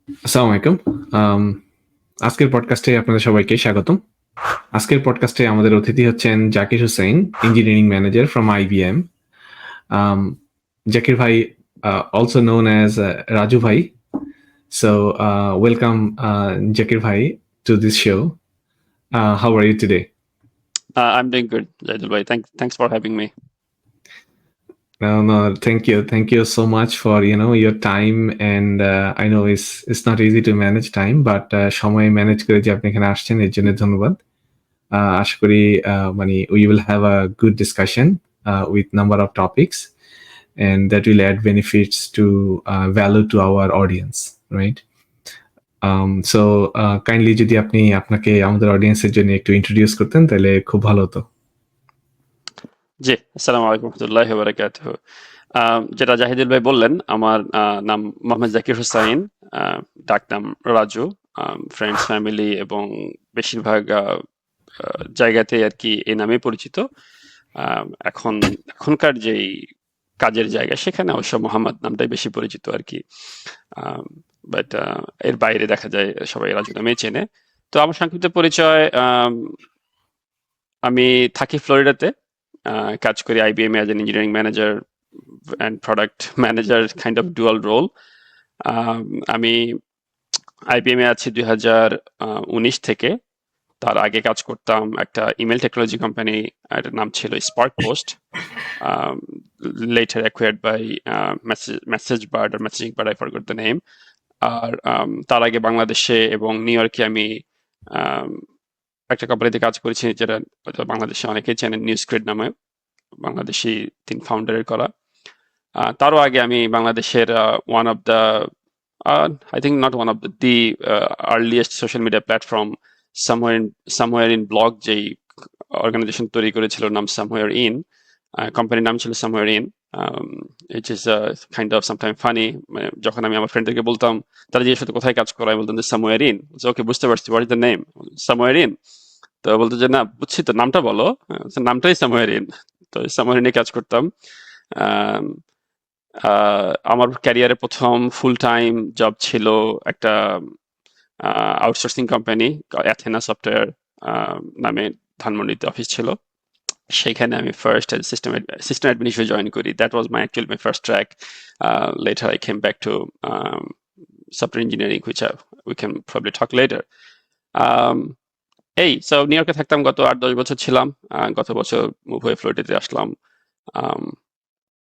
আসসালামু আলাইকুম। আম আজকের পডকাস্টে আপনাদের সবাইকে স্বাগতম। আজকের পডকাস্টে আমাদের অতিথি হচ্ছেন Zakir Hussain, engineering manager from IBM. Um, Zakir Bhai, also known as Raju Bhai. So, welcome Zakir Bhai to this show. How are you today? I'm doing good, Zaidul bhai. Thanks for having me. No, thank you. Thank you so much for, your time, and I know it's not easy to manage time, but সময় manage করে যে আপনি এখানে আসছেন এর জন্য ধন্যবাদ। আশা করি মানে we will have a good discussion with number of topics, and that will add benefits to value to our audience, right? So kindly যদি আপনি আপনাকে আমাদের অডিয়েন্সের জন্য একটু ইন্ট্রোডিউস করতেন তাহলে খুব ভালো হতো। জি, আসসালামু আলাইকুম রহমতুল্লাহি ওয়া বারাকাতুহু। যেটা জাহিদুল ভাই বললেন, আমার নাম মোহাম্মদ জাকির হুসাইন, ডাকনাম রাজু। ফ্রেন্ডস, ফ্যামিলি এবং বেশিরভাগ জায়গাতে আর কি এই নামে পরিচিত। এখনকার যেই কাজের জায়গা সেখানে অবশ্য মোহাম্মদ নামটাই বেশি পরিচিত আর কি। বাট এর বাইরে দেখা যায় সবাই রাজু নামেই চেনে। তো আমার সংক্ষিপ্ত পরিচয়, আমি থাকি ফ্লোরিডাতে, কাজ করি IBM as an engineering manager and product manager, kind of dual role. আমি IBM এ আছি 2019 থেকে। তার আগে কাজ করতাম একটা ইমেল টেকনোলজি কোম্পানি, এটার নাম ছিল spark post, later acquired by message bird or messaging bird, I forgot the name. আর তার আগে বাংলাদেশে এবং নিউ ইয়র্কে আমি একটা কোম্পানিতে কাজ করেছি, যেটা হয়তো বাংলাদেশে অনেকেই চেনেন, নিউজক্রেড নামে, বাংলাদেশি 3 ফাউন্ডারের করা। তারও আগে আমি বাংলাদেশের one of the, I think not one of the earliest social media platform, somewhere in blog, যেই অর্গানাইজেশন তৈরি করেছিল, নাম সামওয়্যার ইন, কোম্পানির নাম ছিল somewhere in. It is kind of sometime funny, যখন আমি আমার ফ্রেন্ডদেরকে বলতাম, তারা জিজ্ঞেস করতো কোথায় কাজ করো, আমি বলতাম যে সামওয়্যার ইন। ওকে, বুঝতে পারছি, what is the name, somewhere in. তো বলতো যে না, বুঝছি তো, নামটা বলো। নামটাই সামওয়্যার ইন। তো সামওয়্যার ইনে কাজ করতাম। আম, আমার ক্যারিয়ারে প্রথম ফুল টাইম জব ছিল একটা আউটসোর্সিং কোম্পানি, অ্যাথেনা সফটওয়্যার নামে, ধানমন্ডিতে অফিস ছিল। সেখানে আমি ফার্স্ট সিস্টেম অ্যাডমিন হিসেবে জয়েন করি। That was my first track. Letter I came back to software engineering, which we can probably talk later. এই সো নিউ ইয়র্কে থাকতাম, গত 8-10 বছর ছিলাম। গত বছর মুভ হয়ে ফ্লোরিডাতে আসলাম।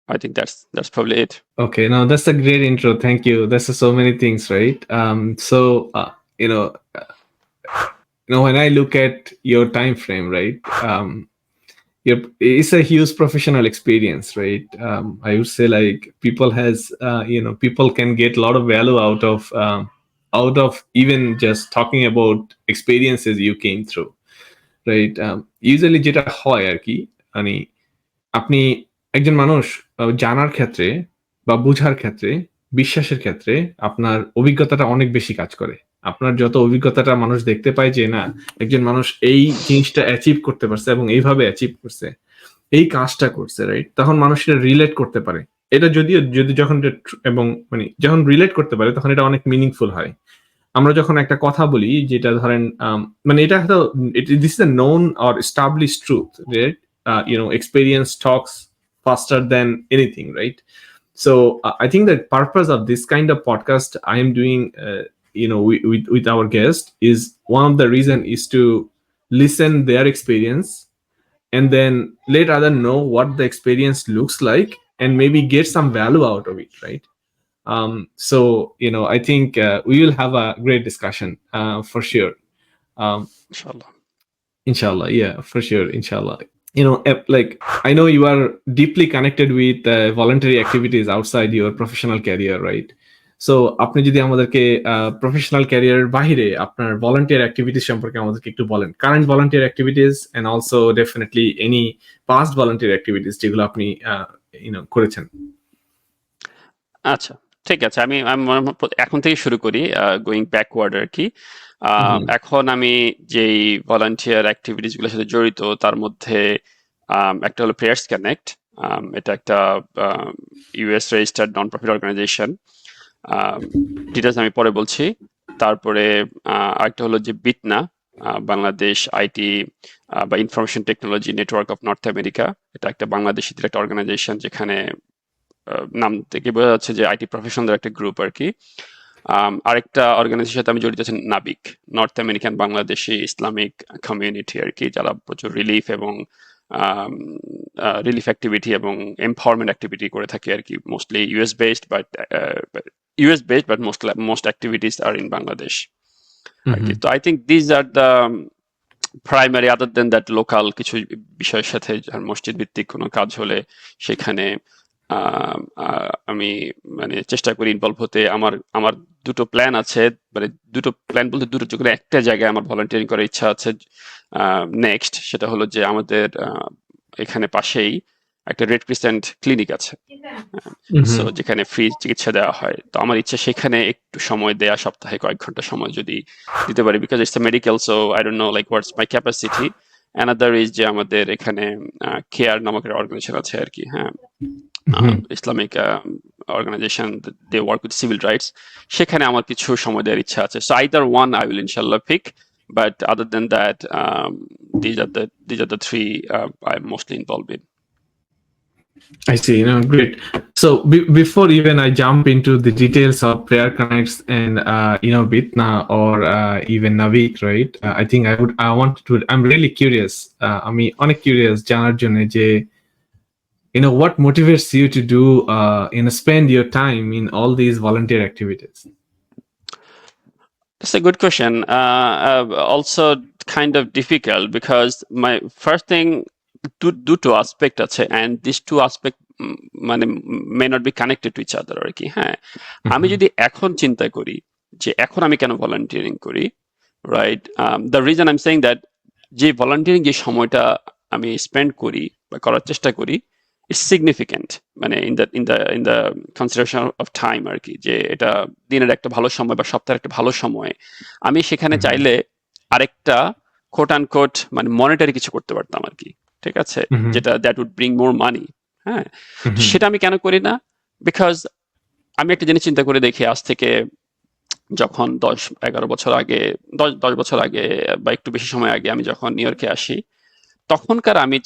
I think that's probably it. Okay, now that's a great intro. Thank you. That's so many things, right? So you know, when I look at your time frame, right? It's a huge professional experience, right? I would say like people can get a lot of value out of even just talking about experiences you came through, right? Usually যেটা হয় আর কি, মানে আপনি একজন মানুষ জানার ক্ষেত্রে বা বুঝার ক্ষেত্রে, বিশ্বাসের ক্ষেত্রে আপনার অভিজ্ঞতাটা অনেক বেশি কাজ করে। আপনার যত অভিজ্ঞতাটা মানুষ দেখতে পায় যে না, একজন মানুষ এই জিনিসটা অ্যাচিভ করতে পারছে এবং এইভাবে অ্যাচিভ করছে, এই কাজটা করছে, রাইট? তখন মানুষ এটা রিলেট করতে পারে। এটা যদিও যদি যখন এবং মানে যখন রিলেট করতে পারে তখন এটা অনেক মিনিংফুল হয়। আমরা যখন একটা কথা বলি যেটা ধরেন মানে এটা হয়তো this is a known or establish truth, right? Experience talks faster than anything, right? So I think the purpose of this kind of podcast I am doing, with our guest, is one of the reason is to listen their experience and then let other know what the experience looks like and maybe get some value out of it, right? So I think we will have a great discussion for sure. Inshallah. Inshallah, yeah, for sure, inshallah. Like I know you are deeply connected with voluntary activities outside your professional career, right? So আপনি যদি আমাদেরকে professional ক্যারিয়ারের বাইরে আপনার volunteer activities সম্পর্কে আমাদেরকে একটু বলেন, current volunteer activities and also definitely any past volunteer activities যেগুলো আপনি করেছেন। আচ্ছা, ঠিক আছে। আমি আমি মনে হয় এখন থেকে শুরু করি, গোয়িং ব্যাকওয়ার্ড আর কি। এখন আমি যেই ভলান্টিয়ার অ্যাক্টিভিটিস গুলোর সাথে জড়িত, তার মধ্যে একটা হলো প্রেয়ার্স কানেক্ট। এটা একটা US registered non profit organization. Details আমি পরে বলছি। তারপরে আরেকটা হলো যে বিটনা, বাংলাদেশ আইটি বা information technology network of North America. এটা একটা বাংলাদেশিদের একটা অর্গানাইজেশন, যেখানে নাম থেকে বোঝা যাচ্ছে যে আইটি প্রফেশনালদের একটা গ্রুপ আর কি। আরেকটা অর্গানাইজেশনের সাথে আমি জড়িত আছেন NABIC, North American Bangladeshi Islamic community আর কি, যারা প্রচুর রিলিফ এবং রিলিফ অ্যাক্টিভিটি এবং এম্পাওয়ারমেন্ট অ্যাক্টিভিটি করে থাকে আর কি, mostly US based but most activities are in Bangladesh আর কি। তো I think these are the primary, other than that local কিছু বিষয়ের সাথে মসজিদ ভিত্তিক কোনো কাজ হলে সেখানে আমি মানে চেষ্টা করি ইনভলভ হতে। আমার দুটো প্ল্যান আছে, মানে দুটো প্ল্যান বলতে দুটো যখন একটা জায়গায় আমার ভলান্টিয়ারিং করার ইচ্ছা আছে নেক্সট, সেটা হলো যে আমাদের এখানে পাশেই একটা রেড ক্রিসেন্ট ক্লিনিক আছে, সো যেখানে ফ্রি চিকিৎসা দেওয়া হয়। তো আমার ইচ্ছা সেখানে একটু সময় দেয়া, সপ্তাহে কয়েক ঘন্টা সময় যদি দিতে পারি, because it's medical, so I don't know like what's my capacity. Another is যে আমাদের এখানে কেয়ার নামক একটা অর্গানাইজেশন আছে আর কি, হ্যাঁ, Islamic organization, they work with civil rights, সেখানে আমার কিছু সময় দেওয়ার ইচ্ছা আছে। So either one I will ইনশাল্লাহ pick, but other than that, these are the three I'm mostly involved in. I see. Great. So before even I jump into the details of Prayer Connects and Bitna or even Navik, right? I'm really curious. অনেক curious জানার জন্য যে what motivates you to do spend your time in all these volunteer activities? That's a good question. Also kind of difficult, because my first thing, দুটো aspect আছে, and these two aspect মানে may not be connected to each other আর কি, হ্যাঁ। আমি যদি এখন চিন্তা করি যে এখন আমি কেন ভলান্টিয়ারিং করি, right, the reason I am saying that, যে ভলান্টিয়ারিং যে সময়টা আমি স্পেন্ড করি বা করার চেষ্টা করি, ইটস সিগনিফিকেন্ট, মানে in the consideration of time আর কি, যে এটা দিনের একটা ভালো সময় বা সপ্তাহের একটা ভালো সময়। আমি সেখানে চাইলে আরেকটা কোট অ্যান্ড কোট মানে মনিটারি কিছু করতে পারতাম আর কি, ঠিক আছে, যেটা দ্যাট উড ব্রিং মোর মানি, হ্যাঁ। সেটা আমি কেন করি না? বিকজ আমি একটা জিনিস চিন্তা করে দেখি, আজ থেকে যখন 10-11 বছর আগে, 10 বছর আগে বা একটু বেশি সময় আগে আমি যখন নিউ ইয়র্কে আসি, তখনকার আমি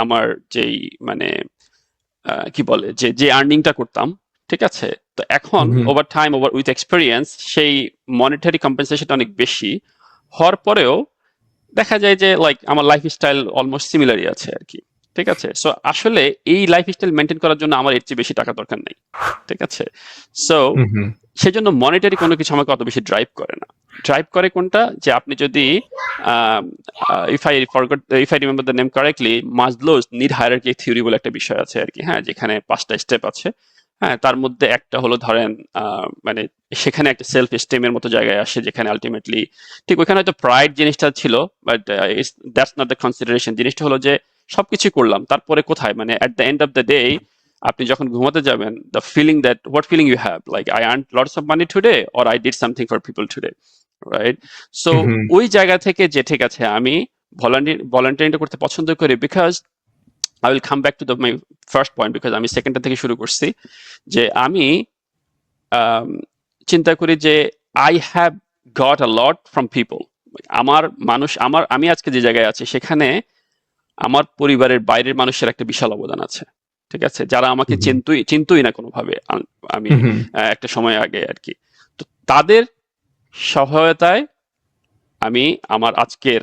আমার যেই মানে কি বলে যে আর্নিংটা করতাম, ঠিক আছে, তো এখন over time over with experience সেই মনিটারি কম্পেনসেশনটা অনেক বেশি হওয়ার পরেও দেখা যায় যে লাইক আমার লাইফস্টাইল অলমোস্ট সিমিলারই আছে আর কি, ঠিক আছে। সো আসলে এই লাইফস্টাইল মেনটেন করার জন্য আমার এর চেয়ে বেশি টাকা দরকার নেই, ঠিক আছে। সো সেজন্য মনিটারি কোনো কিছু আমাকে অত বেশি ড্রাইভ করে না। ড্রাইভ করে কোনটা, যে আপনি যদি if I remember the name correctly, Maslow's need hierarchy theory বলে একটা বিষয় আছে আর কি, হ্যাঁ, যেখানে 5টা স্টেপ আছে, হ্যাঁ, তার মধ্যে একটা হলো ধরেন মানে সেখানে একটা সেলফ এস্টিমের মতো জায়গায় আসে, যেখানে আলটিমেটলি ঠিক ওইখানে হয়তো প্রাইড জিনিসটা ছিল, but that's not the consideration. জিনিসটা হলো যে সবকিছু করলাম, তারপরে কোথায়, মানে at the end of the day আপনি যখন ঘুমাতে যাবেন, the feeling that what feeling you have, like I earn lots of money today or I did something for people today, right. So ওই জায়গা থেকে যে ঠিক আছে আমি ভলান্টিয়ারিংটা করতে পছন্দ করি, because I will come back to my first point, because আমি সেকেন্ডটা থেকে শুরু করছি, যে আমি চিন্তা করি যে I have got a lot from people. আমি আজকে যে জায়গায় আছি সেখানে আমার পরিবারের বাইরের মানুষের একটা বিশাল অবদান আছে, ঠিক আছে, যারা আমাকে চিনতই না কোনোভাবে আমি একটা সময় আগে আর কি। তো তাদের সহায়তায় আমি আমার আজকের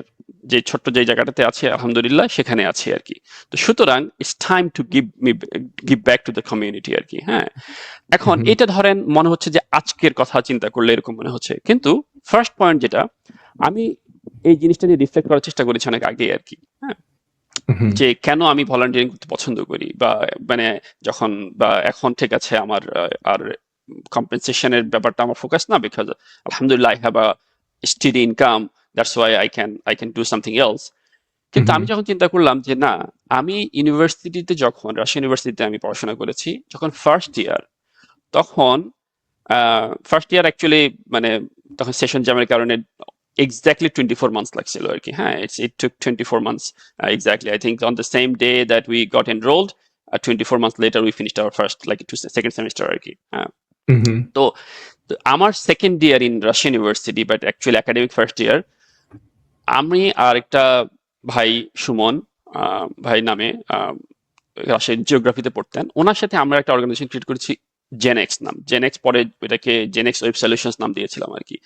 যে ছোট্ট যে জায়গাটাতে আছি আলহামদুলিল্লাহ সেখানে আছি আর কি। তো সুতরাং it's time to give back to the community আর কি, হ্যাঁ। এখন এটা ধরেন মনে হচ্ছে যে আজকের কথা চিন্তা করলে এরকম মনে হচ্ছে, কিন্তু ফার্স্ট পয়েন্ট যেটা, আমি এই জিনিসটা নিয়ে রিফ্লেক্ট করার চেষ্টা করেছি অনেক আগে আর কি, হ্যাঁ, যে কেন আমি ভলান্টিয়ারিং করতে পছন্দ করি, বা মানে যখন বা এখন ঠিক আছে আমার আর কম্পেনসেশনের ব্যাপারটা আমার ফোকাস না, বিকজ আলহামদুলিল্লাহ I have a steady income, that's why I can do something else. কিন্তু আমি যখন চিন্তা করলাম যে না, আমি ইউনিভার্সিটিতে যখন রাজশাহী ইউনিভার্সিটিতে আমি পড়াশোনা করেছি, যখন ফার্স্ট ইয়ার, তখন ফার্স্ট ইয়ার অ্যাকচুয়ালি মানে তখন সেশন জ্যামের কারণে exactly 24 months লাগছিল আর কি, হ্যাঁ, it took 24 months exactly. I think on the same day that we got enrolled, 24 months later we finished our second semester আর কি, হ্যাঁ। Mm-hmm. তো আমার second year in Russian university, but actually academic first year, আমি আর একটা ভাই সুমন ভাই নামে রাজশাহী জিওগ্রাফিতে পড়তেন, ওনার সাথে আমরা একটা অর্গানাইজেশন ক্রিয়েট করেছি জেনেক্স নাম। জেনেক্স পরে এটাকে জেনেক্স ওয়েব সলিউশনস নাম দিয়েছিলাম আর কি।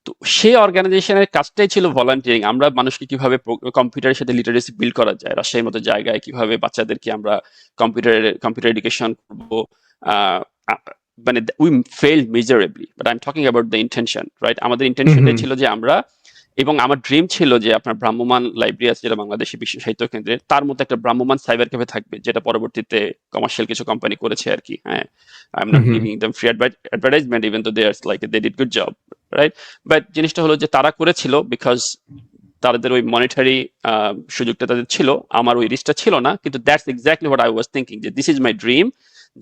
তো সেই অর্গানাইজেশনের কাজটাই ছিল ভলান্টিয়ারিং। আমরা মানুষকে কিভাবে কম্পিউটারের সাথে লিটারেসি বিল্ড করা যায়, রাজশাহীর মতো জায়গায় কিভাবে বাচ্চাদেরকে আমরা কম্পিউটার এডুকেশন করবো। আহ, আ- মানে we fail miserably, but I am talking about the intention, right? আমাদের ইন্টেনশনটাই Mm-hmm. ছিল যে আমরা, এবং আমার ড্রিম ছিল যে আপনার ভ্রাম্যমাণ লাইব্রেরি আছে যেটা বাংলাদেশি বিশ্ব সাহিত্য কেন্দ্রের, তার মধ্যে একটা ভ্রাম্যমাণ সাইবার ক্যাফে থাকবে, যেটা পরবর্তীতে কমার্শিয়াল কিছু কোম্পানি করেছে আর কি। হ্যাঁ, I am not Mm-hmm. Giving them free advertisement even তো they are like they did good job, right? But জিনিসটা হলো যে তারা করেছিল বিকজ তাদের ওই মনিটারি সুযোগটা তাদের ছিল, আমার ওই রিস্কটা ছিল না। কিন্তু that's exactly what I was thinking, যে দিস ইজ মাই ড্রিম,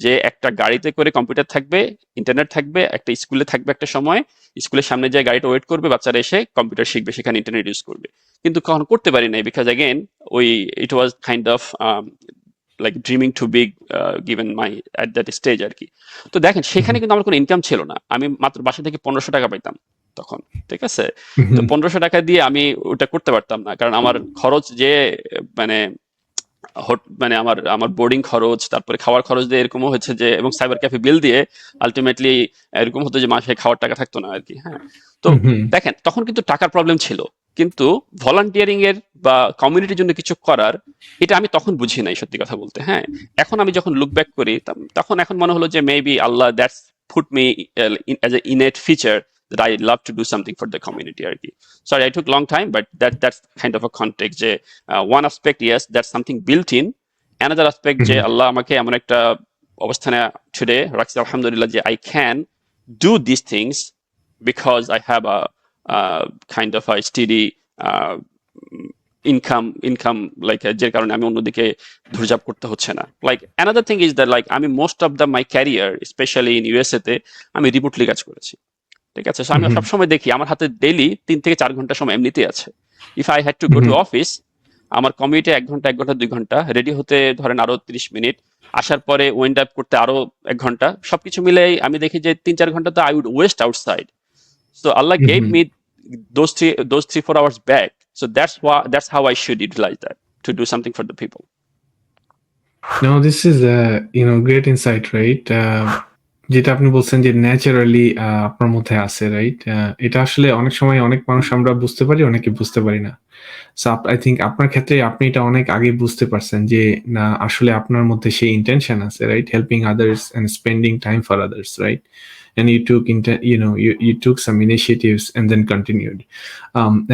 যে একটা গাড়িতে করে কম্পিউটার থাকবে, ইন্টারনেট থাকবে, একটা স্কুলে থাকবে, একটা সময় স্কুলের সামনে যায় গাড়িটা ওয়েট করবে, বাচ্চারা এসে কম্পিউটার শিখবে, সেখানে ইন্টারনেট ইউজ করবে। কিন্তু কখনো করতে পারি নাই, বিকজ অ্যাগেন ওই it was kind of like dreaming too big given my at that stage আর কি। তো দেখেন সেখানে কিন্তু আমার কোনো ইনকাম ছিল না, আমি মাত্র বাসা থেকে 1500 টাকা পাইতাম তখন, ঠিক আছে? তো Mm-hmm. 1500 টাকা দিয়ে আমি ওটা করতে পারতাম না, কারণ আমার খরচ যে মানে মানে আমার আমার বোর্ডিং খরচ, তারপরে খাওয়ার খরচ দিয়ে এরকমও হচ্ছে যে, এবং সাইবার ক্যাফে বিল দিয়ে আলটিমেটলি এরকম হতো যে মাসে খাওয়ার টাকা থাকতো না আর কি। হ্যাঁ, তো Mm-hmm. দেখেন তখন কিন্তু টাকার প্রবলেম ছিল, কিন্তু ভলান্টিয়ারিং এর বা কমিউনিটির জন্য কিছু করার, এটা আমি তখন বুঝি নাই সত্যি কথা বলতে। হ্যাঁ, এখন আমি যখন লুক ব্যাক করি তখন এখন মনে হলো যে maybe Allah that's put me as an innate feature that I love to do something for the community আর কি। Sorry, I took long time, but that's kind of a context যে one aspect, yes, that's something built in. Another aspect যে Mm-hmm. আল্লাহ আমাকে এমন একটা অবস্থানে today রাখছে আলহামদুলিল্লাহ, যে I can do these things because I have a kind of a steady income, like যে কারণে আমি অন্যদিকে ধুরজাপ করতে হচ্ছে না। Like another thing is that like আমি most of the my career specially in USA তে আমি রিমোটলি কাজ করেছি, ঠিক আছে? So আমি Mm-hmm. সবসময় দেখি আমার হাতে ডেইলি 3 থেকে 4 ঘন্টা সময় এমনিতেই আছে। If I had to go to Mm-hmm. Office, আমার কমিউটে 1 ঘন্টা 1 ঘন্টা 2 ঘন্টা, রেডি হতে ধরেন আরো 30 মিনিট, আসার পরে ওয়েন্ড আপ করতে আরো 1 ঘন্টা, সবকিছু মিলে আমি দেখি যে 3-4 ঘন্টা তো I would waste outside. So Allah gave Mm-hmm. me those 3-4 hours back. So that's how I should utilize that to do something for the people. No, this is a great insight, right? যেটা আপনি বলছেন যে naturally আপনার মধ্যে আছে, right? এটা আসলে অনেক সময় অনেক মানুষ আমরা বুঝতে পারি, অনেকে বুঝতে পারি না। সো আই থিঙ্ক আপনার ক্ষেত্রে আপনি এটা অনেক আগে বুঝতে পারছেন যে না, আসলে আপনার মধ্যে সেই ইন্টেনশন আছে, right? Helping others and spending time for others, right? And you took you took some initiatives and then continued,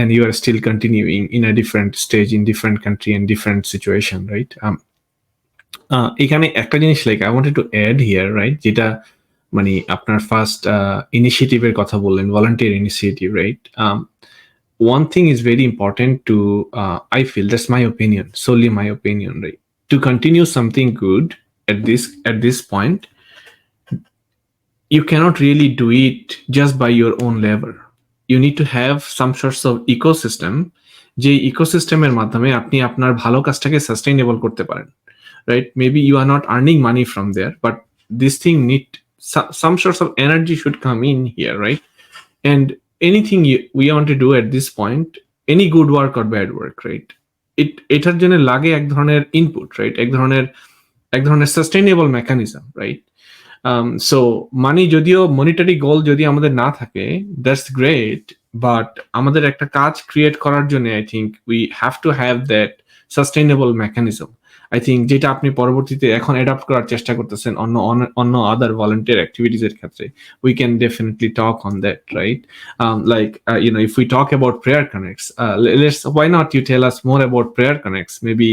and you are still continuing in a different stage, in different country and different situation, right? এখানে একটা জিনিস like I wanted to add here, right? যেটা মানে আপনার first ইনিশিয়েটিভের কথা বললেন, volunteer initiative, right? One thing is very important to I feel, that's my opinion, solely my opinion, right? To continue something good at this point, you cannot really do it just by your own labor. You need to have some sorts of ecosystem, যে ইকোসিস্টেমের মাধ্যমে আপনি আপনার ভালো কাজটাকে sustainable করতে পারেন, right? Maybe you are not earning money from there, but this thing need some sorts of energy should come in here, right? And anything we want to do at this point, any good work or bad work, right? এটার জন্য লাগে এক ধরনের input, right? এক ধরনের sustainable mechanism, right? So মানি যদিও monetary গোল যদি আমাদের না থাকে, দ্যাটস গ্রেট, বাট আমাদের একটা কাজ ক্রিয়েট করার জন্য I think we have to have that sustainable mechanism. I think যেটা আপনি পরবর্তীতে এখন অ্যাডাপ্ট করার চেষ্টা করতেছেন অন্য আদার ভলান্টিয়ার অ্যাক্টিভিটিস এর ক্ষেত্রে, we can definitely talk on that, right? Like if we talk about prayer connects, why not you tell us more about prayer connects? Maybe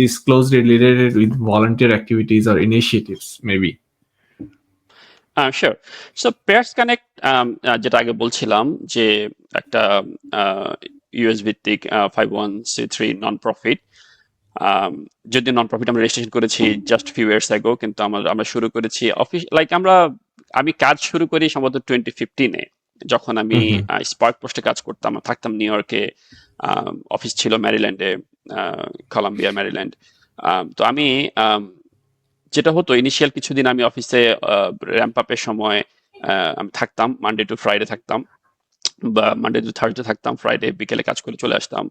is closely related with volunteer activities or initiatives, maybe. Sure. So pairs connect, যেটা আগে বলছিলাম যে একটা US ভিত্তিক 501(c)(3 non profit, যদি non profit আমরা registration করেছি just few years ago, কিন্তু আমরা শুরু করেছি অফিস, লাইক আমি কাজ শুরু করি সম্ভবত 2015-এ, যখন আমি স্পার্ক পোস্টে কাজ করতাম, থাকতাম নিউ ইয়র্কে, অফিস ছিল ম্যারিল্যান্ডে, কলাম্বিয়া ম্যারিল্যান্ড। তো আমি যেটা হতো ইনিশিয়াল কিছুদিন আমি অফিসে র্যাম্প আপের সময় আমি থাকতাম, মানডে টু ফ্রাইডে থাকতাম, বা মানডে টু থার্সডে থাকতাম, ফ্রাইডে বিকেলে কাজ করে চলে আসতাম।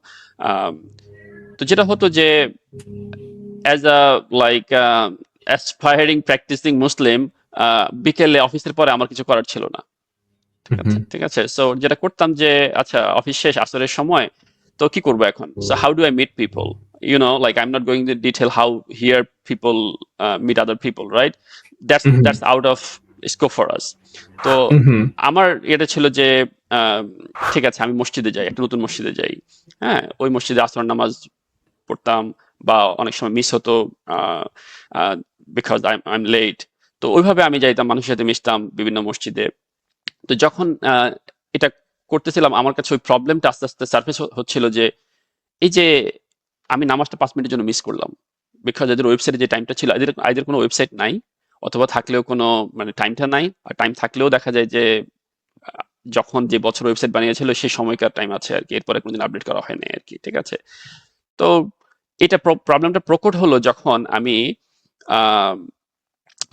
আম, তো যেটা হতো যে as a like aspiring practicing Muslim, বিকেলে অফিসের পরে আমার কিছু করার ছিল না। ঠিক আছে, Mhm. ঠিক আছে। সো যেটা করতাম যে আচ্ছা অফিস শেষ আসরের সময়, তো কি করবো এখন? So how do I meet people? Like I am not going to detail how here people meet other people, right? That's Mhm. Out of scope for us. তো Mhm. আমার এটা ছিল যে আহ, ঠিক আছে আমি মসজিদে যাই, একটা নতুন মসজিদে যাই। হ্যাঁ, ওই মসজিদে আসর নামাজ পড়তাম, বা অনেক সময় মিস হতো বিকজ আই এম লেট। তো ওইভাবে আমি যাইতাম, মানুষের সাথে মিশতাম বিভিন্ন মসজিদে। তো যখন এটা করতেছিলাম, আমার কাছে ওই প্রবলেমটা আস্তে আস্তে সার্ফেস হচ্ছিল যে এই যে আমি নামাজটা 5 মিনিটের জন্য মিস করলাম, বিকজ এদের ওয়েবসাইটে যে টাইমটা ছিল, এদের এদের কোনো ওয়েবসাইট নাই, অথবা থাকলেও কোনো মানে টাইমটা নাই। আর টাইম থাকলেও দেখা যায় যে আহ, যখন যে বছর ওয়েবসাইট বানিয়েছিল সেই সময়কার টাইম আছে আর কি, এরপরে কোনোদিন আপডেট করা হয় না আর কি। ঠিক আছে। তো এটা প্রবলেমটা প্রকট হলো যখন আমি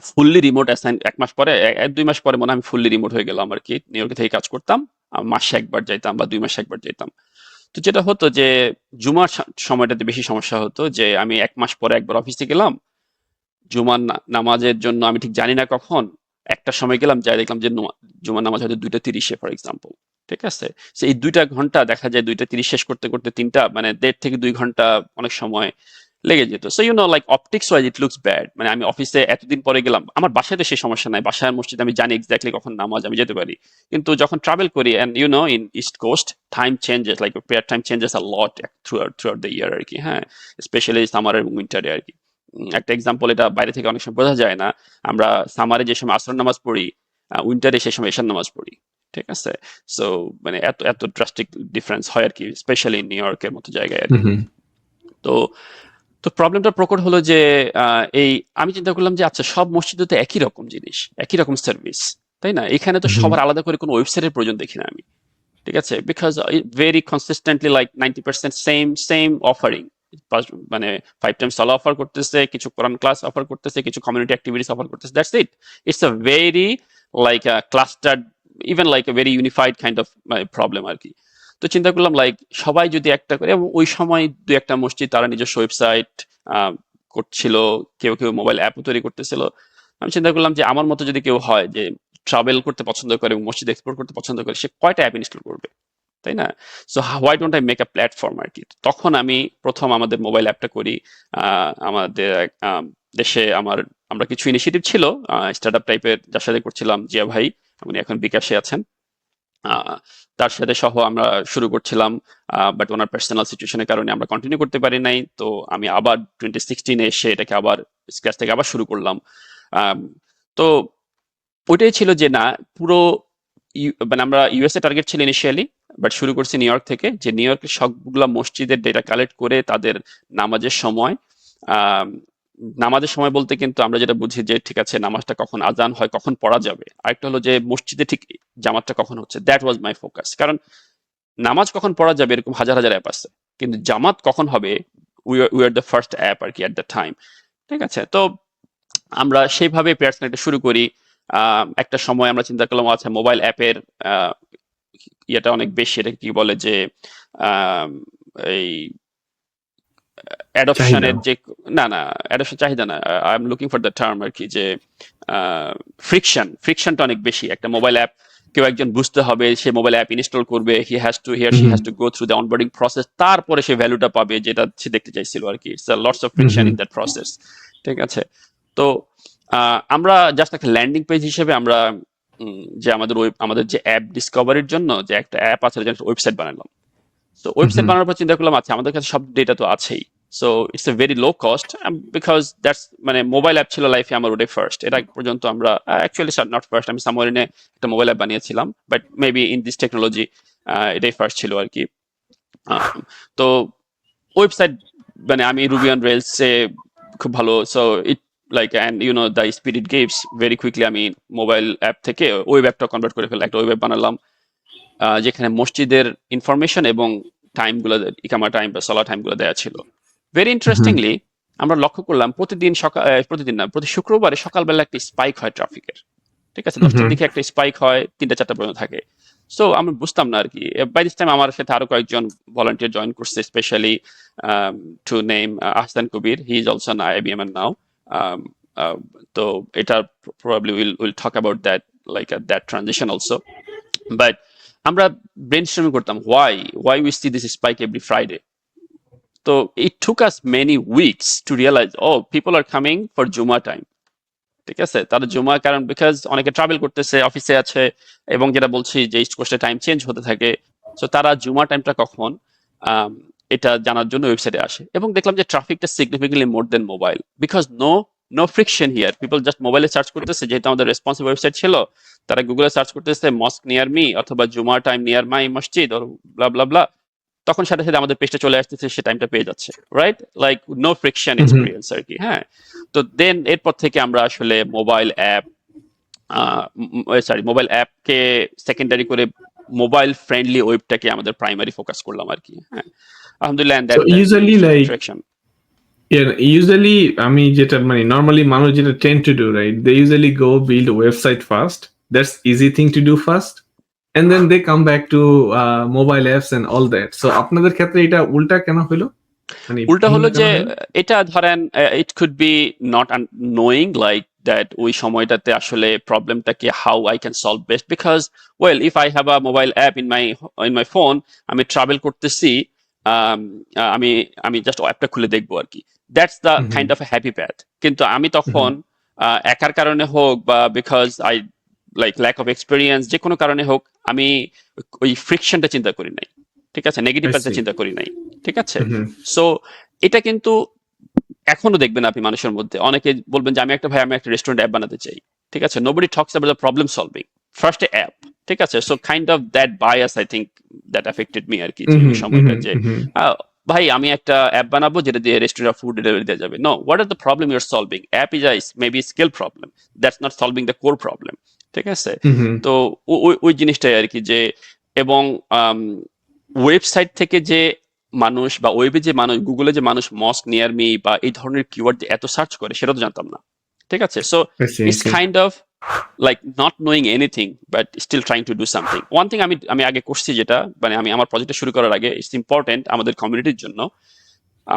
ফুললি রিমোট অ্যাসাইন 1 মাস পরে, 1-2 মাস পরে মনে হয় আমি ফুললি রিমোট হয়ে গেলাম আর কি, নিউ ইয়র্কে থেকে কাজ করতাম। মাসে একবার যাইতাম বা 2 মাসে একবার যাইতাম। তো যেটা হতো যে জুমার সময়টাতে বেশি সমস্যা হতো যে আমি 1 মাস পরে একবার অফিসে গেলাম, জুমার নামাজের জন্য আমি ঠিক জানি না কখন, একটা সময় গেলাম, যাই দেখলাম যে জুমার নামাজ হয়তো 2টা 30-এ ফর এক্সাম্পল। ঠিক আছে। সেই 2টা ঘন্টা দেখা যায় 2টা 30 শেষ করতে করতে 3টা, মানে 1.5 থেকে 2 ঘন্টা অনেক সময় লেগে যেত। So like optics wise it looks bad. মানে আমি অফিসে এতদিন পরে গেলাম, আমার বাসায় তো সেই সমস্যা নাই, বাসায় মসজিদে আমি জানি এক্স্যাক্টলি কখন নামাজ, আমি যেতে পারি। কিন্তু যখন ট্রাভেল করি and in east coast, time changes, like prayer time changes a lot throughout the year আর কি। হ্যাঁ, স্পেশালি সামার এবং উইন্টারে আর কি। একটা এক্সাম্পল, এটা বাইরে থেকে অনেক সময় বোঝা যায় না। আমরা সামারে যে সময় আসর নামাজ পড়ি, উইন্টারে সেই সময় এশার নামাজ পড়ি। ঠিক আছে। সো মানে এত এত ড্রাস্টিক ডিফারেন্স হয় আর কি, স্পেশালি নিউ ইয়র্কের মতো জায়গায় আর কি। Mhm. তো তো প্রবলেমটা প্রকট হলো যে এই আমি চিন্তা করলাম যে আচ্ছা সব মসজিদে তো একই রকম জিনিস, একই রকম সার্ভিস, তাই না? এখানে তো সবার Mhm. আলাদা করে কোনো ওয়েবসাইটের প্রয়োজন দেখি না আমি। ঠিক আছে, because very consistently like 90% same same offering. মানে 5 টাইমস সালা অফার করতেছে, কিছু কোরআন ক্লাস অফার করতেছে, কিছু কমিউনিটি অ্যাক্টিভিটিস অফার করতেছে, that's it. It's a very like clustered, even like a very unified kind of problem আর কি। তো চিন্তা করলাম লাইক সবাই যদি একটা করে, এবং ওই সময় দু একটা মসজিদ তারা নিজস্ব ওয়েবসাইট করছিল, কেউ কেউ মোবাইল অ্যাপও তৈরি করতেছিল। আমি চিন্তা করলাম যে আমার মতো যদি কেউ হয় যে ট্রাভেল করতে পছন্দ করে এবং মসজিদ এক্সপ্লোর করতে পছন্দ করে, সে কয়টা অ্যাপ ইনস্টল করবে, তাই না? So why don't I make a platform আর কি। তখন আমি প্রথম আমাদের মোবাইল অ্যাপটা করি। আমাদের দেশে আমরা কিছু ইনিশিয়েটিভ ছিল স্টার্ট আপ টাইপের, যার সাথে করছিলাম জিয়া ভাই, উনি এখন বিকাশে আছেন। আহ, তার সাথে সহ আমরা শুরু করছিলাম, বাট ওনার পার্সোনাল সিচুয়েশনের কারণে আমরা কন্টিনিউ করতে পারি নাই। তো আমি আবার 2016-এ এসে এটাকে আবার স্ক্র্যাচ থেকে আবার শুরু করলাম। আম, তো ওইটাই ছিল যে না, পুরো মানে আমরা ইউএসএ টার্গেট ছিল ইনিশিয়ালি, বাট শুরু করছি নিউ ইয়র্ক থেকে, যে নিউ ইয়র্কের সবগুলা মসজিদের ডেটা কালেক্ট করে তাদের নামাজের সময়, আম, নামাজের সময় বলতে কিন্তু আমরা যেটা বুঝি যে ঠিক আছে নামাজটা কখন আজান হয়, কখন পড়া যাবে। আরেকটা হলো যে মসজিদে ঠিক জামাতটা কখন হচ্ছে, দ্যাট ওয়াজ মাই ফোকাস। কারণ নামাজ কখন পড়া যাবে এরকম হাজার হাজার অ্যাপ আছে, কিন্তু জামাত কখন হবে, we are the first app আর কি অ্যাট দ্য টাইম। ঠিক আছে। তো আমরা সেইভাবে প্রেয়ার কানেক্টে শুরু করি। একটা সময় আমরা চিন্তা করলাম আচ্ছা মোবাইল অ্যাপের ইয়েটা অনেক বেশি, এটা কি বলে যে আম, এই চাহিদা। অ্যাডপশনের যে, না না, অ্যাডপশন চাহিদা না, I am looking for the term আর কি, যে ফ্রিকশনটা অনেক বেশি। একটা মোবাইল অ্যাপ কেউ একজন বুঝতে হবে, সে মোবাইল অ্যাপ ইনস্টল করবে, he or she has Mhm. To go through the onboarding process, তারপরে সে ভ্যালুটা পাবে যেটা সে দেখতে চাইছিল আর কি। It's lots of friction in Mhm. That process. ঠিক আছে। তো আমরা জাস্ট একটা ল্যান্ডিং পেজ হিসেবে আমরা যে আমাদের যে অ্যাপ ডিসকভারির জন্য যে একটা অ্যাপ আছে, একটা ওয়েবসাইট বানালাম। তো ওয়েবসাইট Mhm. বানানোর পর চিন্তা করলাম আচ্ছা আমাদের কাছে সব ডেটা তো আছেই। So it's a very low cost, because that's মানে মোবাইল অ্যাপ ছিল লাইফে আমার ওটাই ফার্স্ট। এটা আগ পর্যন্ত আমরা অ্যাকচুয়ালি নট ফার্স্ট, আমি সামওয়ারিনে একটা মোবাইল অ্যাপ বানিয়েছিলাম, but maybe in this technology এটাই ফার্স্ট ছিল আর কি। আহ, তো ওয়েবসাইট মানে আমি রুবি অন রেলসে খুব ভালো। So it like and the speed it gives very quickly, আমি মোবাইল অ্যাপ থেকে ওয়েব অ্যাপটা কনভার্ট করে ফেললাম, একটা ওয়েব অ্যাপ বানালাম যেখানে মসজিদের ইনফরমেশন এবং টাইম গুলো, ইকামা টাইম বা সলা টাইম গুলো দেওয়া ছিল। Very Mhm. ইন্টারেস্টিংলি আমরা লক্ষ্য করলাম প্রতিদিন না, প্রতি শুক্রবারে সকালবেলা একটা স্পাইক হয় ট্রাফিকের। ঠিক আছে, 10টার দিকে একটা স্পাইক হয়, 3টা 4টা পর্যন্ত থাকে। সো আমি বুঝতাম না আর কি। বাই দিস টাইম আমার সাথে আরো কয়েকজন ভলান্টিয়ার জয়েন করছে, specially to name Ahsan Kabir, he is also an IBM now. তো এটা probably will talk about that, like that transition also. But আমরা ব্রেনস্টর্মিং করতাম, why we see this spike every Friday. তো it took us many weeks to realize, oh, people are coming for Juma time. ঠিক আছে, তারা জুমা, কারণ because অনেকে travel করতেছে, অফিসে আছে, এবং যেটা বলছি যে ইস্ট কোস্টে টাইম চেঞ্জ হতে থাকে। সো তারা জুমা টাইমটা কখন, এটা জানার জন্য ওয়েবসাইটে আসে। এবং দেখলাম যে ট্রাফিকটা significantly more than mobile, because no friction here. People just মোবাইলে সার্চ করতেছে, যেহেতু আমাদের রেসপন্সিভ ওয়েবসাইট ছিল, তারা গুগলে সার্চ করতেছে মস্ক নিয়ার মি অথবা জুমা টাইম নিয়ার মাই মসজিদ অর ব্লা ব্লা ব্লা, তখন সাথে সাথে আমাদের পেজটা চলে আসতেছে, সে টাইমটা পেয়ে যাচ্ছে, right? Like no friction experience আর কি। হ্যাঁ, তো দেন এরপর থেকে আমরা আসলে মোবাইল অ্যাপকে সেকেন্ডারি করে মোবাইল ফ্রেন্ডলি ওয়েবটাকে আমাদের প্রাইমারি ফোকাস করলাম আর কি। হ্যাঁ, আলহামদুলিল্লাহ। So usually usually আমি যেটা মানে নরমালি মানুষ যেটা tend to do, right, they usually go build website first, that's easy thing to do first, and then they come back to mobile apps and all that. So আপনাদের ক্ষেত্রে এটা উল্টা কেন হলো? মানে উল্টা হলো যে এটা ধরেন it could be not knowing like that ওই সময়টাতে আসলে প্রবলেমটাকে how I can solve best, because well if I have a mobile app in my phone, আমি ট্রাভেল করতেছি, আমি জাস্ট অ্যাপটা খুলে দেখবো আর কি, that's the kind of a happy path. কিন্তু আমি তখন একার কারণে হোক বা because I like lack of experience, যে কোনো কারণে হোক, আমি ওই ফ্রিকশনটা চিন্তা করি নাই। ঠিক আছে, নেগেটিভ প্যাথটা চিন্তা করি নাই। ঠিক আছে, সো এটা কিন্তু এখনো দেখবেন আপনি মানুষের মধ্যে অনেকে বলবেন যে আমি একটা রেস্টুরেন্ট অ্যাপ বানাতে চাই। ঠিক আছে, nobody talks about the problem solving, first a app. ঠিক আছে, so kind of that bias I think that affected me আর কি সময়টা, যে ভাই আমি একটা অ্যাপ বানাবো যেটা দিয়ে রেস্টুরেন্ট ফুড ডেলিভারি দেওয়া যাবে। No, what are the problem you are solving? App is maybe scale problem, that's not solving the core problem. ঠিক আছে, তো ওই জিনিসটাই আর কি, যে এবং ওয়েবসাইট থেকে যে মানুষ বা ওয়েবে যে মানুষ, গুগলে যে মানুষ মস্ক নিয়ার মি বা এই ধরনের কিওয়ার্ড এত সার্চ করে, সেটা তো জানতাম না। ঠিক আছে, so it's kind of like not knowing anything but still trying to do something. One thing আমি আগে করছি, যেটা মানে আমি আমার প্রজেক্টটা শুরু করার আগে, ইটস ইম্পর্টেন্ট আমাদের কমিউনিটির জন্য।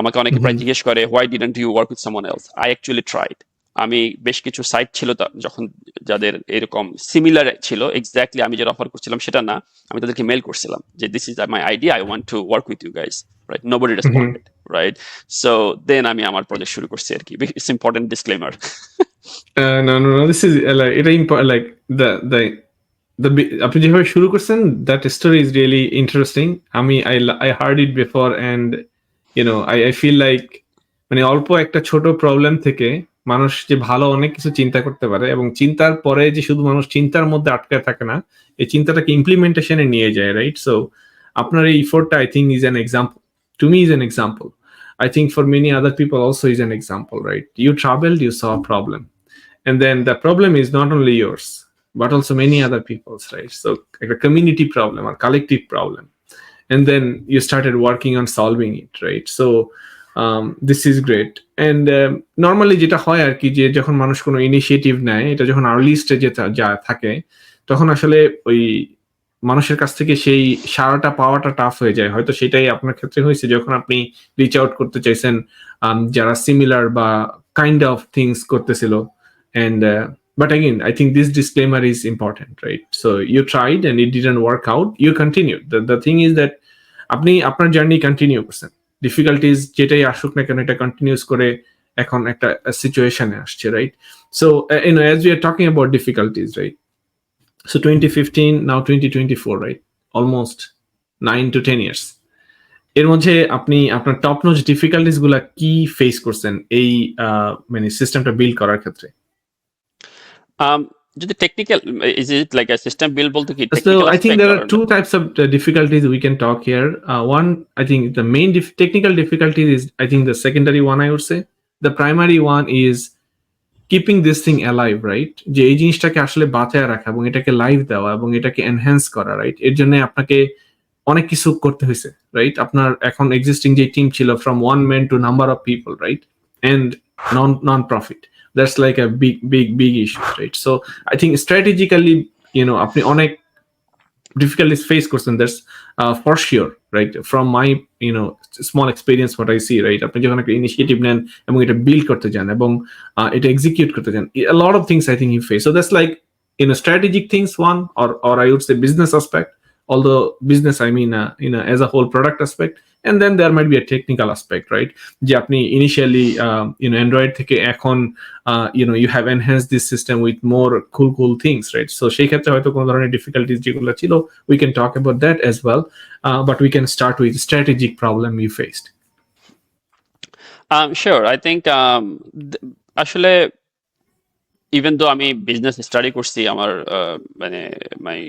আমাকে অনেকে প্রায় জিজ্ঞেস করে, why didn't you work with someone else? I actually tried. আমি বেশ কিছু সাইট ছিল যখন যাদের এরকম সিমিলার ছিল, এক্স্যাক্টলি আমি যেটা অফার করছিলাম সেটা না, আমি তাদেরকে মেল করছিলাম যে this is my idea, I want to work with you guys, right? Nobody responded, right? So then আমি আমার প্রজেক্ট শুরু করছি আর কি। It's important disclaimer. No, this is like এটা like the আপনি যেভাবে শুরু করছেন, that story is really interesting. I heard it before and I feel like মানে অল্প একটা ছোট প্রবলেম থেকে মানুষ যে ভালো অনেক কিছু চিন্তা করতে পারে, এবং চিন্তার পরে যে শুধু মানুষ চিন্তার মধ্যে আটকে থাকে না, এই চিন্তাটাকে ইমপ্লিমেন্টেশনে নিয়ে যায়, রাইট? সো আপনার এই ইফোর্টটা I think is an example, to me is an example. I think for many other people also is an example, right? You traveled, you saw a problem, and then the problem is not only yours but also many other people's, right? So like a community problem or collective problem, and then you started working on solving it, right? So this is great. And normally যেটা হয় আর কি, যে যখন মানুষ কোনো initiative নেয়, এটা যখন আর্লি স্টেজে যা থাকে, তখন আসলে ওই মানুষের কাছ থেকে সেই সাড়াটা পাওয়াটা টাফ হয়ে যায়। হয়তো সেটাই আপনার ক্ষেত্রে হয়েছে, যখন আপনি রিচ আউট করতে চাইছেন যারা সিমিলার বা কাইন্ড অফ থিংস করতেছিল। And but again, I think this disclaimer is important, right? So you tried and it didn't work out, you continued. The thing is that আপনি আপনার জার্নি কন্টিনিউ করছেন, difficulties যেটাই আসুক না কেন, এটা কন্টিনিউস করে এখন একটা সিচুয়েশনে আসছে, right? So as we are talking about difficulties, right? So 2015, now 2024, right? Almost 9 to 10 years. এর মধ্যে আপনি আপনার টপ নোচ ডিফিকাল্টিস গুলা কি ফেস করছেন এই মানে সিস্টেমটা বিল্ড করার ক্ষেত্রে? যদি technical, is it like a system build বলতে কি? So I think there are two types of difficulties we can talk here. One, I think the main technical difficulty is, I think the secondary one, I would say. The primary one is keeping this thing alive, right? যে এই জিনিসটাকে আসলে বাঁচায় রাখা এবং এটাকে live দেওয়া এবং এটাকে এনহ্যান্স করা, রাইট? এর জন্য আপনাকে অনেক কিছু করতে হয়েছে, রাইট? আপনার এখন এক্সিস্টিং যে টিম ছিল, from one man to number of people, right? and non-profit. That's like a big issue, right? So I think strategically, আপনি অনেক difficulties face করছেন, that's for sure, right? From my small experience, what I see, right? আপনি যখন একটা initiative নেন এবং এটা build করতে যান এবং এটা এক্সিকিউট করতে যান, a lot of things I think you face. So that's like strategic things, one, or I would say business aspect, although business I mean as a whole product aspect, and then there might be a technical aspect, right? যে আপনি initially Android থেকে এখন you have enhanced this system with more cool things, right? So সেই ক্ষেত্রে হয়তো কোনো ধরনের difficulties যেগুলো ছিল, we can talk about that as well, but we can start with strategic problem you faced. Sure. I think আসলে even though আমি business study করছি, আমার মানে মাই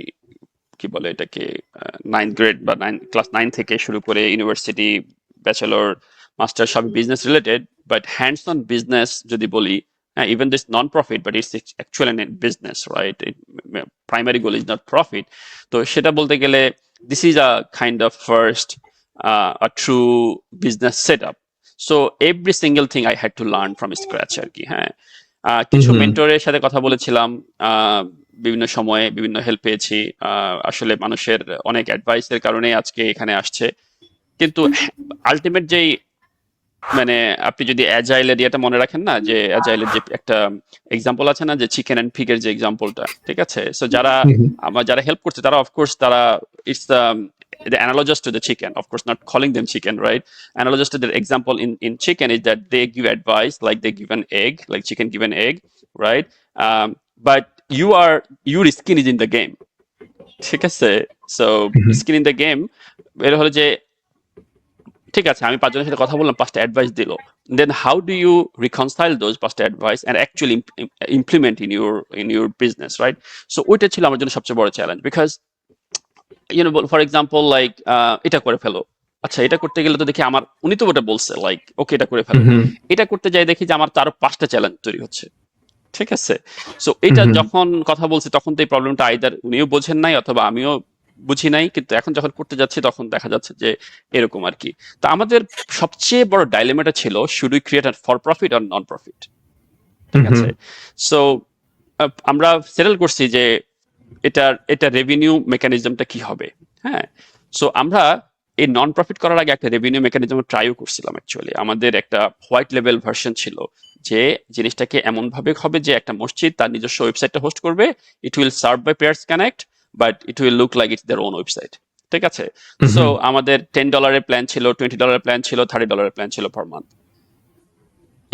কি বলে এটাকে 9th গ্রেড বা ক্লাস 9 থেকে শুরু করে ইউনিভার্সিটি, ব্যাচেলর, মাস্টার সব business related, but hands on business যদি বলি, even this non-profit, but it's actually a business, right? Primary goal is not profit. তো সেটা বলতে গেলে this is a kind of first a true business setup. So every single thing I had to learn from scratch আর কি। হ্যাঁ, কিছু মেন্টরের সাথে কথা বলেছিলাম, বিভিন্ন সময়ে বিভিন্ন হেল্প পেয়েছি, আসলে মানুষের অনেক অ্যাডভাইসের কারণে আজকে এখানে আসছে। কিন্তু আলটিমেট যেই মানে আপনি যদি অ্যাজাইলের এটা মনে রাখেন না, যে অ্যাজাইলের যে একটা এক্সাম্পল আছে না, যে চিকেন এন্ড পিগের যে এক্সাম্পলটা, ঠিক আছে? সো যারা হেল্প করছে তারা অফকোর্স তারা it's the analogous to the chicken, of course not calling them chicken, right? Analogous to the example in chicken is that they give advice like they give an egg, like chicken give an egg, right? But your skin is in the game, ঠিক আছে? So skin in the game এর হলো যে ঠিক আছে, আমি 5 জনের সাথে কথা বললাম, 5টা অ্যাডভাইস দিল, then how do you reconcile those 5টা advice and actually implement in your business, right? So ওইটা ছিল আমার জন্য সবচেয়ে বড় challenge, because for example like এটা করে ফেলো, আচ্ছা এটা করতে গেলে তো দেখি আমার, উনি তো ওটা বলছে লাইক ওকে এটা করে ফেলো, এটা করতে যাই দেখি যে আমার তো আরো 5টা চ্যালেঞ্জ তৈরি হচ্ছে, ঠিক আছে? সো এটা যখন কথা বলছি তখন তো এই প্রবলেমটা আইদার উনিও বোঝেন নাই অথবা আমিও বুঝি নাই, কিন্তু এখন যখন করতে যাচ্ছি তখন দেখা যাচ্ছে যে এরকম আর কি। তো আমাদের সবচেয়ে বড় ডাইলেমাটা ছিল, should we create for profit or non profit, ঠিক আছে? সো আমরা সেটেল করছি যে এটা রেভিনিউ মেকানিজমটা কি হবে। হ্যাঁ, সো আমরা এই নন প্রফিট করার আগে একটা রেভিনিউ মেকানিজম ট্রাইও করছিলাম। অ্যাকচুয়ালি আমাদের একটা হোয়াইট লেভেল ভার্সন ছিল, যে জিনিসটাকে এমন ভাবে হবে যে একটা মসজিদ তার নিজস্ব ওয়েবসাইটটা হোস্ট করবে, it will serve by peers connect, but it will look like it's their own website, ঠিক আছে? সো আমাদের $10 প্ল্যান ছিল, $20 প্ল্যান ছিল, $30 প্ল্যান ছিল পার মান্থ।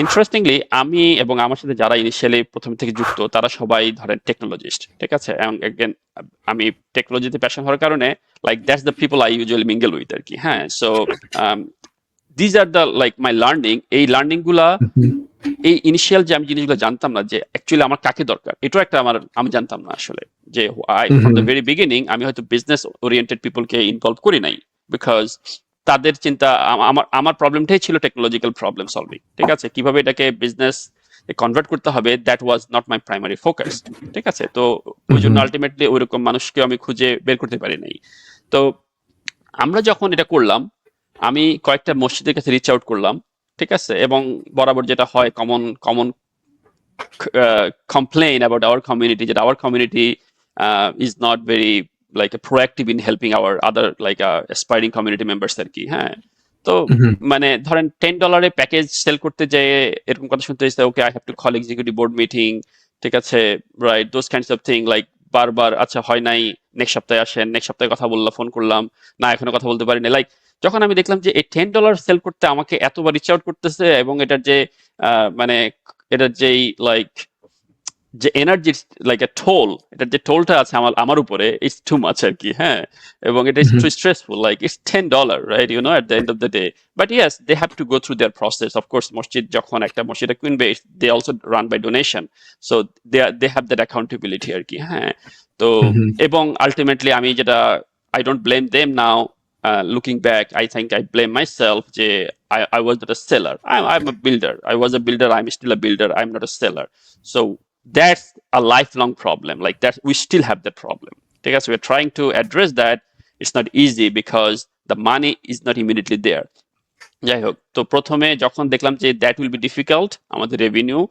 ইন্টারেস্টিংলি আমি এবং আমার সাথে যারা ইনিশিয়ালি প্রথম থেকে যুক্ত তারা সবাই ধরেন টেকনোলজিস্ট, ঠিক আছে? এবং এগেন আমি টেকনোলজিতে প্যাশন হওয়ার কারণে like that's the people I usually mingle with আর কি। হ্যাঁ, so these are the like my learning. এই লার্নিং গুলা, এই ইনিশিয়াল যে আমি জিনিসগুলো জানতাম না যে অ্যাকচুয়ালি আমার কাকে দরকার, এটাও একটা আমি জানতাম না আসলে, যে ফ্রম দ্য ভেরি বিগিনিং আমি হয়তো বিজনেস ওরিয়েন্টেড পিপলকে ইনভলভ করি নাই, বিকজ তাদের চিন্তা, আমার প্রবলেমটাই ছিল টেকনোলজিক্যাল প্রবলেম সলভিং, ঠিক আছে? কিভাবে এটাকে বিজনেস কনভার্ট করতে হবে, that was not my primary focus, ঠিক আছে? তো ওই জন্য আলটিমেটলি ওইরকম মানুষকে আমি খুঁজে বের করতে পারি নাই। তো আমরা যখন এটা করলাম, আমি কয়েকটা মসজিদের কাছে রিচ আউট করলাম, ঠিক আছে? এবং বরাবর যেটা হয়, common complain about our community, যেটা our community is not very like a proactive in helping our other like aspiring community members আর কি। হ্যাঁ, তো মানে ধরেন $10 প্যাকেজ সেল করতে যেয়ে এরকম কথা শুনতে হয়েছে, okay I have to call executive board meeting, ঠিক আছে? Right, those kinds of thing, like বারবার আচ্ছা হয় নাই, নেক্সট সপ্তাহে আসেন, নেক্সট সপ্তাহে কথা বললাম, ফোন করলাম, না এখনো কথা বলতে পারিনি। লাইক যখন আমি দেখলাম যে এই $10 সেল করতে আমাকে এতবার রিচ আউট করতেছে, এবং এটার যে মানে এটার যেই লাইক যে এনার্জি লাইক এ টোল, এটার যে টোলটা আছে আমার উপরে, ইটস টু মাচ আর কি। হ্যাঁ, এবং এটা is too stressful, like it's $10, right, you know, at the end of the day. But yes, they have to go through their process. Of course মসজিদ যখন একটা মসজিদে কিনবে, they also run by donation, so they have that accountability আর কি। হ্যাঁ, তো এবং আলটিমেটলি আমি যেটা, I don't blame them now, looking back, I think I blame myself. I was not a seller. I'm a builder. I was a builder. I'm still a builder. I'm not a seller. So that's a lifelong problem. Like that, we still have that problem. Because we're trying to address that. It's not easy because the money is not immediately there. যাই হোক, তো প্রথমে যখন দেখলাম যে that will be difficult, আমাদের revenue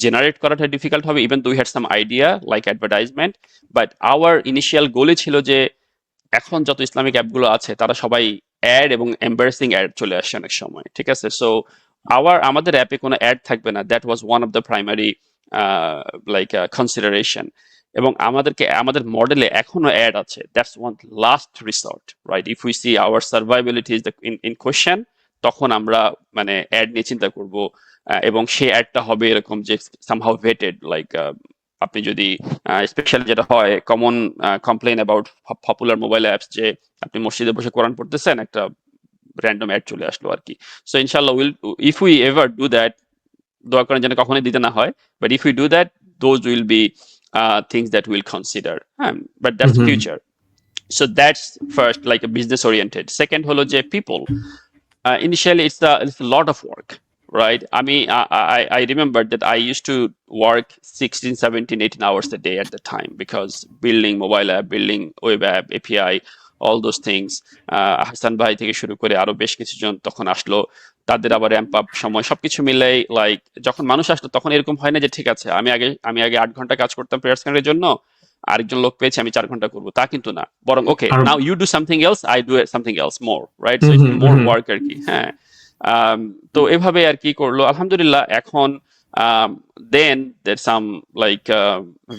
generate করাটা difficult হবে, even though we had some idea like advertisement, but our initial গোলই ছিল যে এখন যত ইসলামিক অ্যাপগুলো আছে তারা সবাই অ্যাড এবং এম্বারেসিং অ্যাড চলে আসছে অনেক সময়, ঠিক আছে? সো আমাদের অ্যাপে কোনো অ্যাড থাকবে না, that was one of the primary like consideration. এবং আমাদের মডেলে এখনো অ্যাড আছে, that's one last resort, right? If we see our survivability is in question, তখন আমরা মানে অ্যাড নিয়ে চিন্তা করব। এবং সেই অ্যাডটা হবে এরকম যে সামহাউ ভেটেড, লাইক আপনি যদি স্পেশালি যেটা হয় common complain about popular mobile apps, যে আপনি মসজিদে বসে কোরআন পড়তেছেন, একটা র্যান্ডম অ্যাড চলে আসলো আর কি। সো ইনশাল্লাহ will, if we ever do that, দোয়া করেন যেন কখনোই দিতে না হয়, but if we do that, those will be things that will consider, হ্যাঁ, but that's the Mm-hmm. Future. So that's first, like a business oriented. Second holo je people. Initially it's a lot of work, right? I mean, I remember that I used to work 16, 17, 18 hours a day at the time, because building mobile app, building web app, API, all those things. Hasan ভাই থেকে শুরু করে আরো বেশ কিছুজন তখন আসলো, তাদের আবার র্যাম্প আপ সময় সবকিছু মিলে, লাইক যখন মানুষ আসলো তখন এরকম হয় না যে ঠিক আছে আমি আগে 8 ঘন্টা কাজ করতাম প্রেয়ার স্ক্যানের জন্য, আরেকজন লোক পেয়েছি আমি 4 ঘন্টা করবো, তা কিন্তু না, বরং okay Or, now you do something else, I do something else more, right? So it's mm-hmm, more mm-hmm. Work আর কি, হ্যাঁ। তো এভাবে আর কি করলো আলহামদুলিল্লাহ। এখন then there some like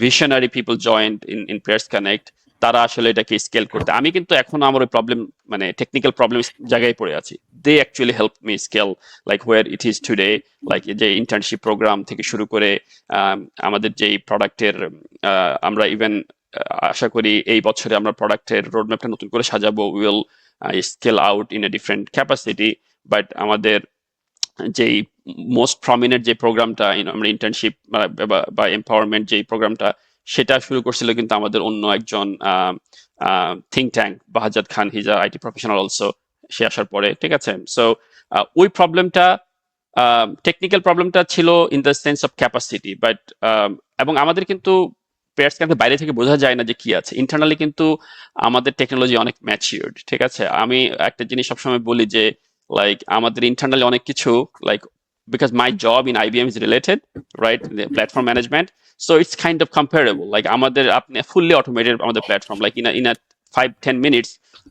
visionary people joined in Prayers Connect, তারা আসলে এটাকে স্কেল করতে, আমি কিন্তু এখনো আমার ওই প্রবলেম মানে টেকনিক্যাল প্রবলেম জায়গায় পড়ে আছি। They actually help me scale like where it is today, like যে ইন্টার্নশিপ প্রোগ্রাম থেকে শুরু করে আমাদের যেই প্রোডাক্টের আমরা ইভেন আশা করি এই বছরে আমরা প্রোডাক্টের রোডম্যাপটা নতুন করে সাজাবো, will scale out in a different capacity. But আমাদের যেই মোস্ট প্রমিনেন্ট যে প্রোগ্রামটা আমরা ইন্টার্নশিপ বা এম্পাওয়ারমেন্ট যে প্রোগ্রামটা, সেটা শুরু করছিল কিন্তু আমাদের অন্য একজন think tank, Bahzad Khan, his IT professional also, সে আসার পরে, ঠিক আছে? সো ওই প্রবলেমটা, টেকনিক্যাল প্রবলেমটা ছিল in the sense of capacity, but এবং আমাদের কিন্তু প্লেয়ার্স কিন্তু বাইরে থেকে বোঝা যায় না যে কি আছে ইন্টারনালি, কিন্তু আমাদের টেকনোলজি অনেক ম্যাচিউরড, ঠিক আছে? আমি একটা জিনিস সবসময় বলি যে লাইক আমাদের ইন্টারনালি অনেক কিছু, like because my job in IBM is related, right? The platform management. So it's kind of comparable. Like আমাদের আপনি fully automated আমাদের platform. Like in a 5-10 minutes,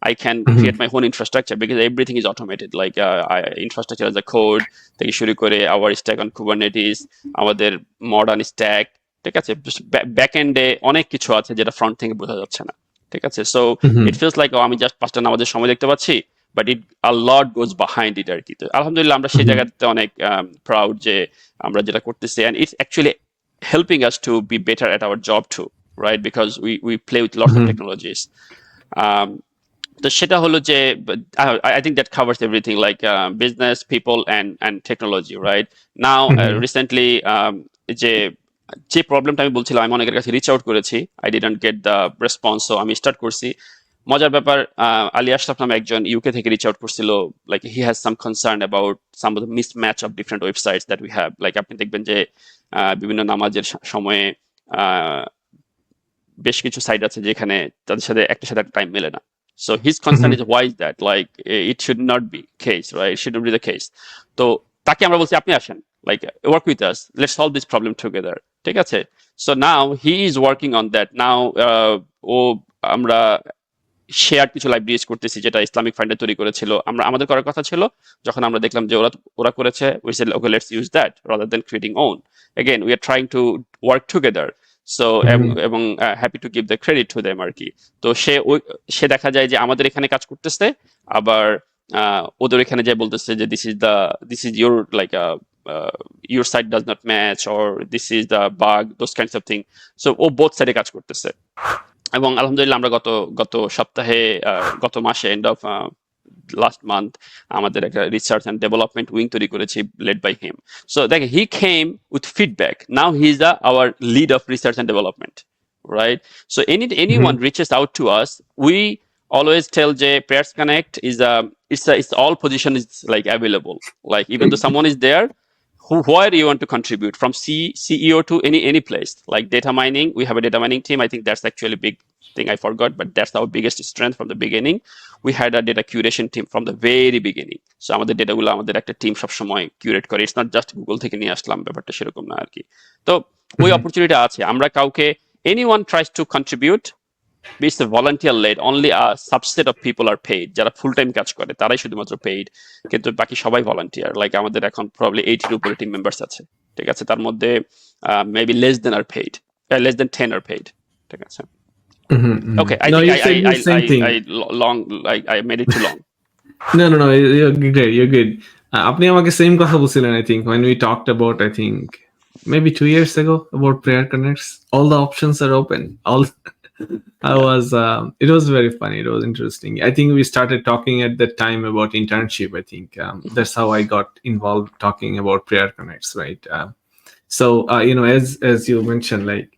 I can create my own infrastructure because everything is automated. Like infrastructure as a code থেকে শুরু করে our stack on Kubernetes, আমাদের modern stack, ঠিক আছে? Back এন্ডে অনেক কিছু আছে যেটা ফ্রন্ট থেকে বোঝা যাচ্ছে না, ঠিক আছে? সো ইট ফিলস লাইক আমি জাস্ট 5টা নামাজের সময় দেখতে পাচ্ছি, but it a lot goes behind it আর কি। তো আলহামদুলিল্লাহ আমরা সেই জায়গাতে অনেক প্রাউড যে আমরা যেটা করতেছি, and it's actually helping us to be better at our job too, right? Because we play with lots of technologies. তো সেটা হলো যে I think that covers everything, like business, people and technology, right? Now recently যে প্রবলেমটা আমি বলছিলাম, আমি অনেকের কাছে রিচ আউট করেছি, I didn't get the response, so আমি স্টার্ট করছি। মজার ব্যাপার, আলী আশরাফ নামে একজন ইউকে থেকে রিচ আউট করছিল, like he has some concern about some of the mismatch of different websites that we have. Like আপনি দেখবেন যে বিভিন্ন নামাজের সময়ে বেশ কিছু সাইট আছে যেখানে তাদের সাথে একটার সাথে টাইম মেলে না। So his concern is why is that, like it should not be case, right? It shouldn't be the case. তো তাকে আমরা বলছি আপনি আসেন, like work with us, let's solve this problem together, ঠিক আছে? So now he is working on that. Now ও আমরা share কিছু লাইব্রেরি ইউজ করতেছি যেটা ইসলামিক ফান্ডে তৈরি করেছিল, আমাদের করার কথা ছিল, যখন আমরা দেখলাম যে ওরা করেছে, we said okay, let's use that rather than creating own. Again, we are trying to work together. So এবং happy to give the credit to them আর কি। তো সে দেখা যায় যে আমাদের এখানে কাজ করতেছে, আবার ওদের এখানে যে বলতেছে যে this is your like your site does not match or this is the bug, those kinds of thing. So ও বোথ সাইডে কাজ করতেছে। এবং আলহামদুলিল্লাহ আমরা গত সপ্তাহে গত মাসে এন্ড অফ লাস্ট মান্থ আমাদের একটা রিসার্চ এন্ড ডেভেলপমেন্ট উইং তৈরি করেছি, লেড বাই হিম। সো দেখ, he came with feedback, now he is our lead of research and development, right? So anyone reaches out to us, we always tell J Prayers Connect is it's all position is like available, like even though someone is there where you want to contribute from CEO to any place like data mining. We have a data mining team. I think that's actually a big thing I forgot, but that's our biggest strength from the beginning. We had a data curation team from the very beginning. So আমাদের ডেটাগুলো আমাদের একটা team সবসময় curate করে। It's not just Google থেকে নিয়ে আসলাম, ব্যাপারটা সেরকম না আর কি। তো ওই অপরচুনিটি আছে। আমরা কাউকে anyone tries to contribute, it's a volunteer led, only a subset of people are paid, যারা ফুল টাইম কাজ করে তারাই শুধুমাত্র পেইড, কিন্তু বাকি সবাই ভলান্টিয়ার। লাইক আমাদের এখন প্রবলি 80 উপরে টিম মেম্বার্স আছে, ঠিক আছে, তার মধ্যে মেবি লেস দেন আর পেইড, লেস দেন 10 আর পেইড, ঠিক আছে। Okay, I No, think you said the same thing. I made it too long. No, you're great, you're good. আপনি আমাকে সেম কথা বলছিলেন, I think, when we talked about, I think, maybe 2 years ago, about Prayer Connects. All the options are open. It was very funny. It was interesting. I think we started talking at that time about internship. I think that's how I got involved talking about Prayer Connects, right? So, as you mentioned, like,